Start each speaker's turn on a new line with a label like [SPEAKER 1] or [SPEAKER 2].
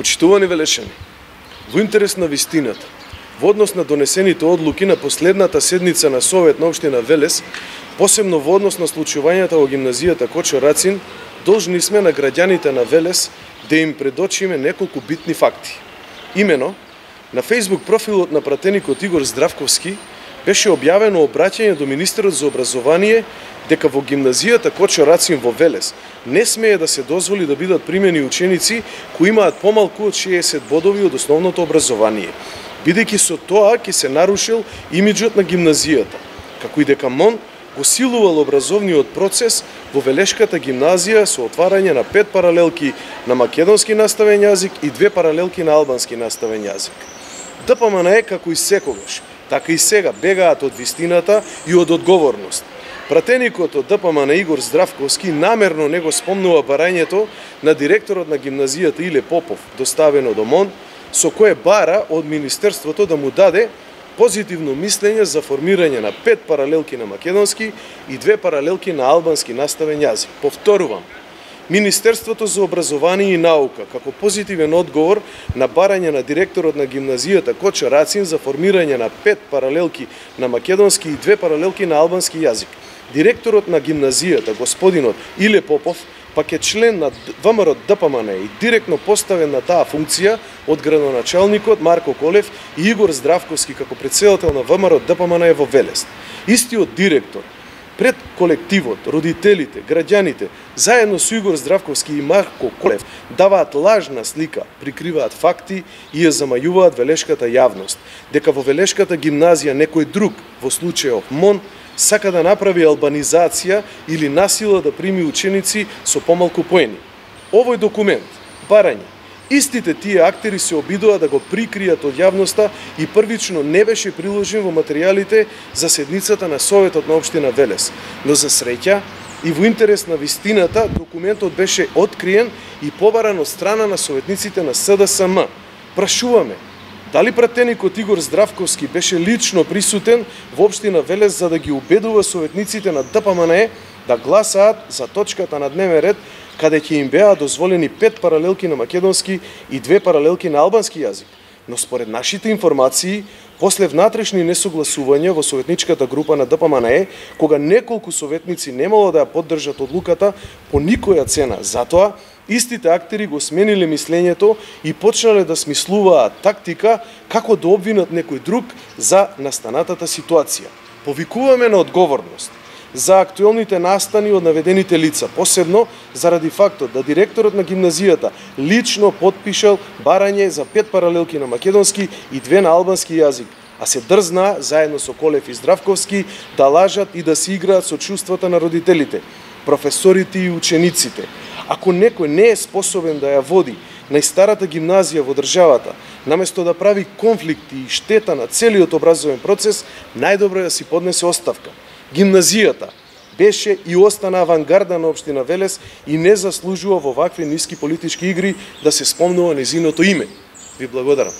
[SPEAKER 1] Почитувани велешани, во интерес на вистината, во однос на донесените одлуки на последната седница на Совет на општина Велес, посебно во однос на случувањата во гимназијата Кочо Рацин, должни сме на граѓаните на Велес да им предочиме неколку битни факти. Имено, на Facebook профилот на пратеникот Игор Здравковски беше објавено обраќање до министерот за образование дека во гимназијата Кочо Рацин во Велес не смее да се дозволи да бидат примени ученици кои имаат помалку од 60 бодови од основното образование, бидејќи со тоа ќе се нарушил имиджот на гимназијата, како и дека МОН го силувал образовниот процес во Велешката гимназија со отварање на 5 паралелки на македонски наставен јазик и 2 паралелки на албански наставен јазик. ДПМНЕ, како и секогаш, така и сега бегаат од вистината и од одговорност. Пратеникот од ДПМНЕ Игор Здравковски намерно не го спомнува барањето на директорот на гимназијата Иле Попов, доставено до МОН, со кое бара од Министерството да му даде позитивно мислење за формирање на 5 паралелки на македонски и 2 паралелки на албански наставен јазик. Повторувам, Министерството за образование и наука, како позитивен одговор на барање на директорот на гимназијата Кочо Рацин за формирање на 5 паралелки на македонски и 2 паралелки на албански јазик. Директорот на гимназијата, господинот Иле Попов, пак е член на ВМРО ДПМНЕ и директно поставен на таа функција од градоначалникот Марко Колев и Игор Здравковски како претседател на ВМРО ДПМНЕ во Велес. Истиот директор пред колективот, родителите, граѓаните, заедно со Игор Здравковски и Марко Колев даваат лажна слика, прикриваат факти и ја замајуваат велешката јавност, дека во Велешката гимназија некој друг, во случајов МОН, сака да направи албанизација или насила да прими ученици со помалку поени. Овој документ, барање, истите тие актери се обидува да го прикријат од јавноста и првично не беше приложен во материјалите за седницата на Советот на општина Велес. Но за среќа и во интерес на вистината, документот беше откриен и побаран од страна на советниците на СДСМ. Прашуваме, дали пратеникот Игор Здравковски беше лично присутен во општина Велес за да ги убедува советниците на ДПМНЕ да гласаат за точката на дневен ред, каде ќе им беа дозволени 5 паралелки на македонски и 2 паралелки на албански јазик. Но според нашите информации, после внатрешни несогласувања во советничката група на ДПМНЕ, кога неколку советници немало да ја поддржат одлуката по никоја цена, затоа истите актери го смениле мислењето и почнале да смислуваат тактика како да обвинат некој друг за настанатата ситуација. Повикуваме на одговорност за актуелните настани од наведените лица, посебно заради фактот да директорот на гимназијата лично потпишал барање за 5 паралелки на македонски и 2 на албански јазик, а се дрзна, заедно со Колев и Здравковски, да лажат и да се играат со чувствата на родителите, професорите и учениците. Ако некој не е способен да ја води најстарата гимназија во државата, наместо да прави конфликти и штета на целиот образовен процес, најдобро е да си поднесе оставка. Гимназијата беше и остана авангарда на општина Велес и не заслужува во вакви ниски политички игри да се спомнува незиното име. Ви благодарам.